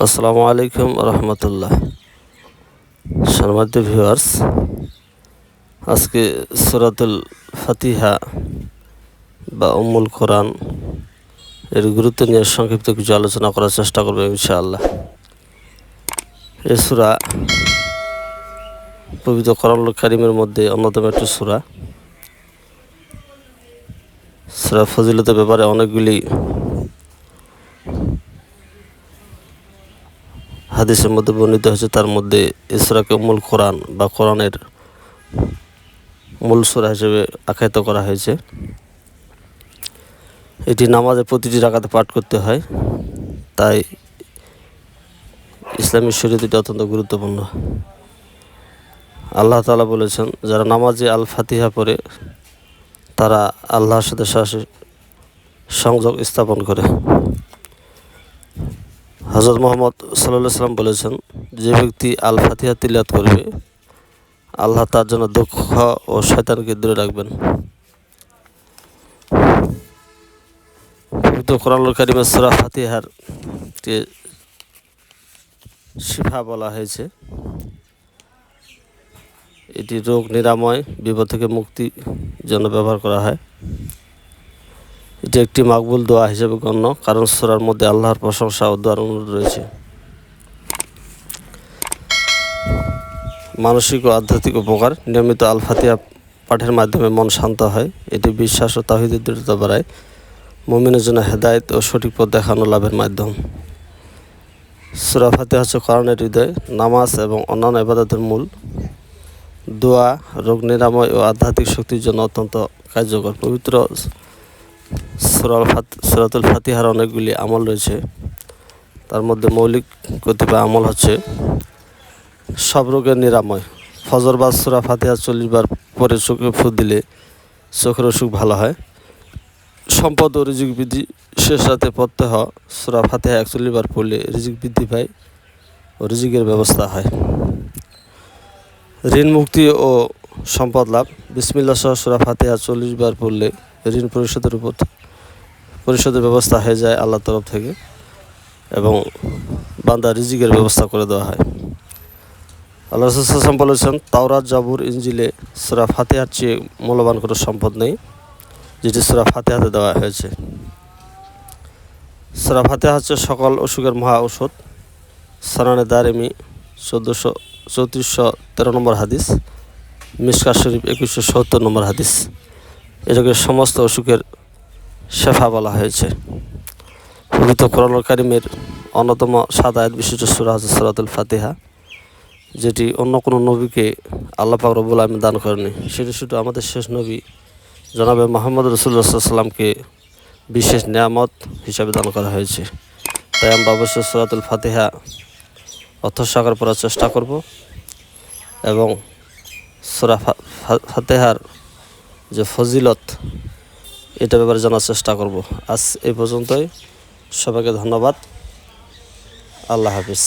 আসসালামু আলাইকুম রহমতুল্লাহ। সম্মানিত ভিউয়ার্স, আজকে সূরাতুল ফাতিহা বা উম্মুল কোরআন এর গুরুত্ব নিয়ে সংক্ষিপ্ত কিছু আলোচনা করার চেষ্টা করব ইনশাআল্লাহ। এই সূরা পবিত্র কোরআনুল কারীমের মধ্যে অন্যতম একটি সূরা। সূরা ফজিলতের ব্যাপারে অনেকগুলি হাদিসের মধ্যে বর্ণিত হয়েছে। তার মধ্যে এই সূরাকে উম্মুল কোরআন বা কোরআনের মূল সূরা হিসেবে আখ্যায়িত করা হয়েছে। এটি নামাজের প্রতিটি রাকাতে পাঠ করতে হয়, তাই ইসলামী শরীয়তে এটি অত্যন্ত গুরুত্বপূর্ণ। আল্লাহ তাআলা বলেছেন, যারা নামাজে আল ফাতিহা পড়ে তারা আল্লাহর সাথে সরাসরি সংযোগ স্থাপন করে। হযরত মুহাম্মদ সাল্লাল্লাহু আলাইহি ওয়াসাল্লাম বলেছেন, যে ব্যক্তি আল ফাতিহা তিলাওয়াত করবে আল্লাহ তার জন্য দুঃখ ও শয়তানকে দূরে রাখবেন। পবিত্র কোরআনুল কারীমে সূরা ফাতিহার শিফা বলা হয়েছে। এটি রোগ নিরাময়, বিপদ থেকে মুক্তির জন্য ব্যবহার করা হয়। এটি একটি মাকবুল দোয়া হিসেবে গণ্য, কারণ সূরার মধ্যে আল্লাহর প্রশংসা ও দোয়ার অনুরোধ রয়েছে। মানসিক ও আধ্যাত্মিক উপকার: নিয়মিত আল ফাতিহা পাঠের মাধ্যমে মন শান্ত হয়। এটি বিশ্বাস ও তাওহীদের দৃঢ়তা বাড়ায়। মুমিনের জন্য হেদায়েত ও সঠিক পথ দেখানো লাভের মাধ্যম। সূরা ফাতিহা হচ্ছে কোরআনের হৃদয়, নামাজ এবং অন্যান্য ইবাদতের মূল। দোয়া, রোগ নিরাময় ও আধ্যাত্মিক শক্তির জন্য অত্যন্ত কার্যকর। পবিত্র সূরাতুল ফাতিহার অনেকগুলি আমল রয়েছে। তার মধ্যে মৌলিক কতিপয় আমল হচ্ছে: সব রোগের নিরাময়। ফজর বা সূরা ফাতিহা 40 বার পরে চোখে ফু দিলে চোখের অসুখ ভালো হয়। সম্পদ ও রিজিক বৃদ্ধি: শেষ রাতে পড়তে হয় সূরা ফাতিহা 41 বার পড়লে রিজিক বৃদ্ধি পায় ও রিজিকের ব্যবস্থা হয়। ঋণ মুক্তি ও সম্পদ লাভ: বিসমিল্লাহ সহ সূরা ফাতিহা 40 বার পড়লে ঋণ পরিশোধের ব্যবস্থা হয়ে যায় আল্লাহর তরফ থেকে এবং বান্দার রিজিকের ব্যবস্থা করে দেওয়া হয়। আল্লাহ রাসূল সাল্লাল্লাহু আলাইহি ওয়াসাল্লাম বলেছেন, তাওরাত, জাবুর, ইনজিলে সূরা ফাতিহার চেয়ে মূল্যবান কোনো সম্পদ নেই, যেটি সূরা ফাতিহাতে দেওয়া হয়েছে। সূরা ফাতিহা হচ্ছে সকল অসুখের মহা ঔষধ। সুনানে দারিমি 3413 নম্বর হাদিস, মিশকাত শরীফ 2170 নম্বর হাদিস। এটাকে সমস্ত অসুখের শেফা বলা হয়েছে। পবিত্র কোরআনুল কারীমের অন্যতম 7 আয়াত বিশিষ্ট সূরা হচ্ছে সূরাতুল ফাতিহা, যেটি অন্য কোনো নবীকে আল্লাহ পাক রব্বুল আলামিন দান করেনি। সেটি শুধু আমাদের শেষ নবী জনাবে মুহাম্মদ রাসূলুল্লাহ সাল্লাল্লাহু আলাইহি ওয়াসাল্লামকে বিশেষ নিয়ামত হিসাবে দান করা হয়েছে। তাই আমরা অবশ্যই সূরাতুল ফাতিহা অর্থ সহকারে পড়ার চেষ্টা করব এবং সূরা ফাতিহার যে ফজিলত এটা ব্যাপারে জানার চেষ্টা করব। আজ এই পর্যন্তই। সবাইকে ধন্যবাদ। আল্লাহ হাফিজ।